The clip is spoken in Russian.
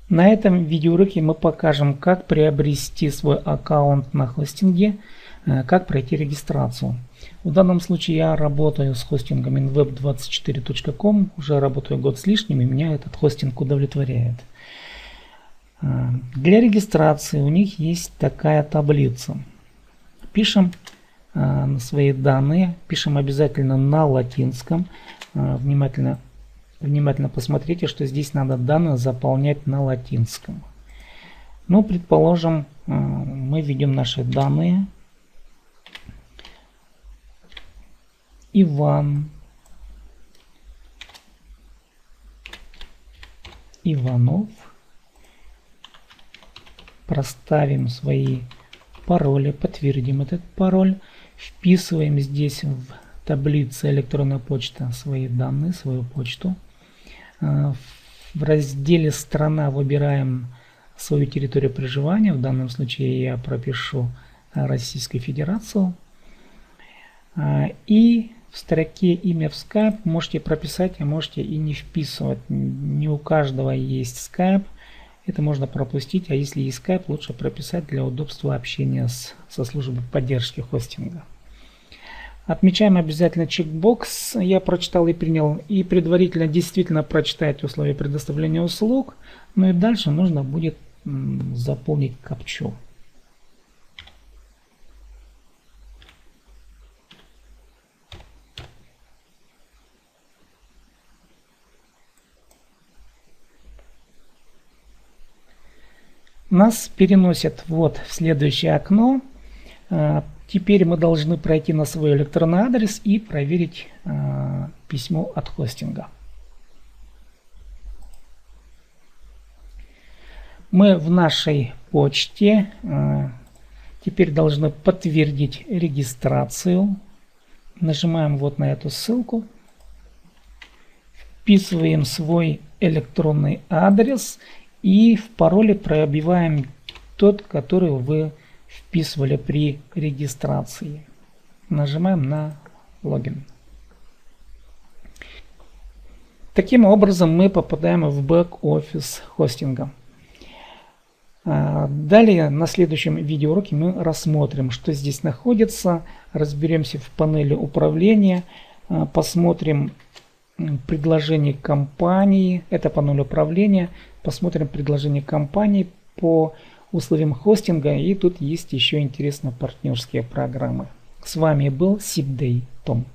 На этом видеоуроке мы покажем, как приобрести свой аккаунт на хостинге, как пройти регистрацию. В данном случае я работаю с хостингом inweb24.com, уже работаю год с лишним, и меня этот хостинг удовлетворяет. Для регистрации у них есть такая таблица. Пишем свои данные, пишем обязательно на латинском. Внимательно посмотрите, что здесь надо данные заполнять на латинском. Ну, предположим, мы введем наши данные. Иван Иванов. Проставим свои пароли, подтвердим этот пароль. Вписываем здесь в таблице электронная почта свои данные, свою почту. В разделе «Страна» выбираем свою территорию проживания. В данном случае я пропишу Российскую Федерацию. И в строке «Имя в Skype» можете прописать, а можете и не вписывать. Не у каждого есть Skype. Это можно пропустить, а если есть Skype, лучше прописать для удобства общения со службой поддержки хостинга. Отмечаем обязательно чекбокс «Я прочитал и принял», и предварительно действительно прочитать условия предоставления услуг. Ну и дальше нужно будет заполнить капчу. Нас переносят вот в следующее окно. Теперь мы должны пройти на свой электронный адрес и проверить письмо от хостинга. Мы в нашей почте теперь должны подтвердить регистрацию. Нажимаем вот на эту ссылку. Вписываем свой электронный адрес. И в пароле пробиваем тот, который вы вписывали при регистрации. Нажимаем на логин. Таким образом мы попадаем в бэк-офис хостинга. Далее на следующем видеоуроке мы рассмотрим, что здесь находится. Разберемся в панели управления. Посмотрим предложение компании. Это панель управления. Посмотрим предложение компании по условиям хостинга. И тут есть еще интересные партнерские программы. С вами был Сиддей Том.